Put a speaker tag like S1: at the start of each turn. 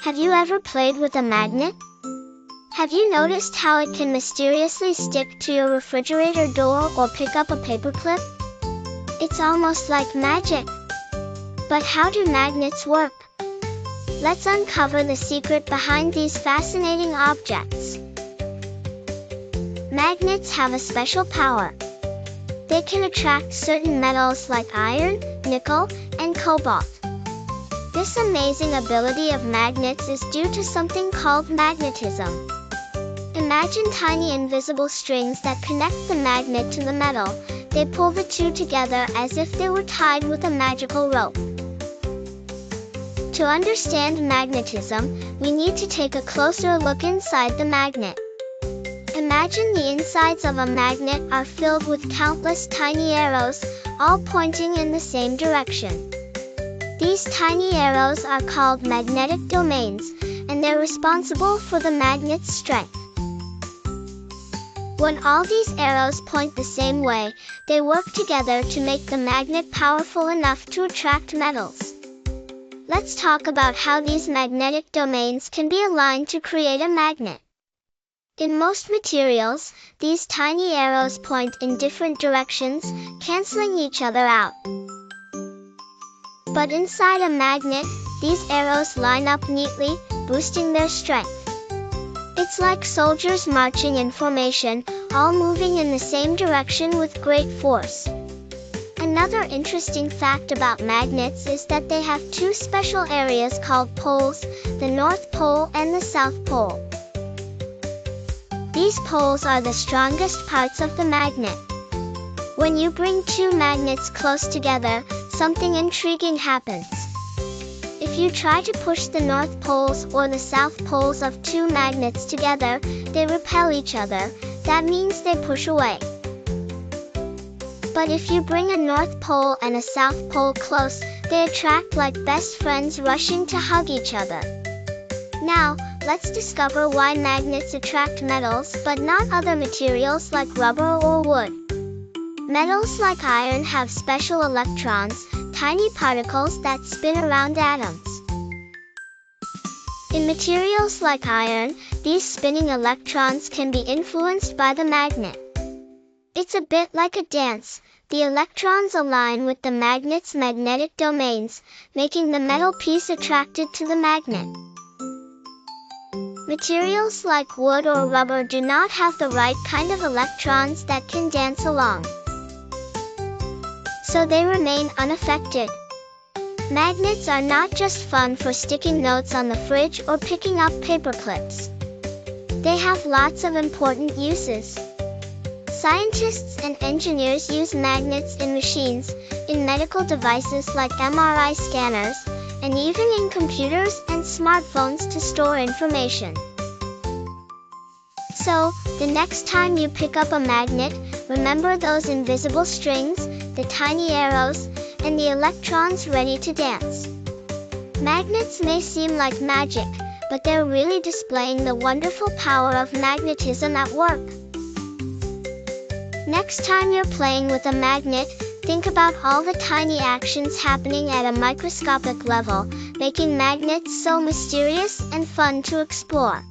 S1: Have you ever played with a magnet? Have you noticed how it can mysteriously stick to your refrigerator door or pick up a paperclip? It's almost like magic. But how do magnets work? Let's uncover the secret behind these fascinating objects. Magnets have a special power. They can attract certain metals like iron, nickel, and cobalt. This amazing ability of magnets is due to something called magnetism. Imagine tiny invisible strings that connect the magnet to the metal. They pull the two together as if they were tied with a magical rope. To understand magnetism, we need to take a closer look inside the magnet. Imagine the insides of a magnet are filled with countless tiny arrows, all pointing in the same direction. These tiny arrows are called magnetic domains, and they're responsible for the magnet's strength. When all these arrows point the same way, they work together to make the magnet powerful enough to attract metals. Let's talk about how these magnetic domains can be aligned to create a magnet. In most materials, these tiny arrows point in different directions, canceling each other out. But inside a magnet, these arrows line up neatly, boosting their strength. It's like soldiers marching in formation, all moving in the same direction with great force. Another interesting fact about magnets is that they have two special areas called poles, the North Pole and the South Pole. These poles are the strongest parts of the magnet. When you bring two magnets close together, something intriguing happens. If you try to push the north poles or the south poles of two magnets together, they repel each other. That means they push away. But if you bring a north pole and a south pole close, they attract like best friends rushing to hug each other. Now, let's discover why magnets attract metals but not other materials like rubber or wood. Metals like iron have special electrons, tiny particles that spin around atoms. In materials like iron, these spinning electrons can be influenced by the magnet. It's a bit like a dance. The electrons align with the magnet's magnetic domains, making the metal piece attracted to the magnet. Materials like wood or rubber do not have the right kind of electrons that can dance along, so they remain unaffected. Magnets are not just fun for sticking notes on the fridge or picking up paper clips. They have lots of important uses. Scientists and engineers use magnets in machines, in medical devices like MRI scanners, and even in computers and smartphones to store information. So, the next time you pick up a magnet, remember those invisible strings, the tiny arrows, and the electrons ready to dance. Magnets may seem like magic, but they're really displaying the wonderful power of magnetism at work. Next time you're playing with a magnet, think about all the tiny actions happening at a microscopic level, making magnets so mysterious and fun to explore.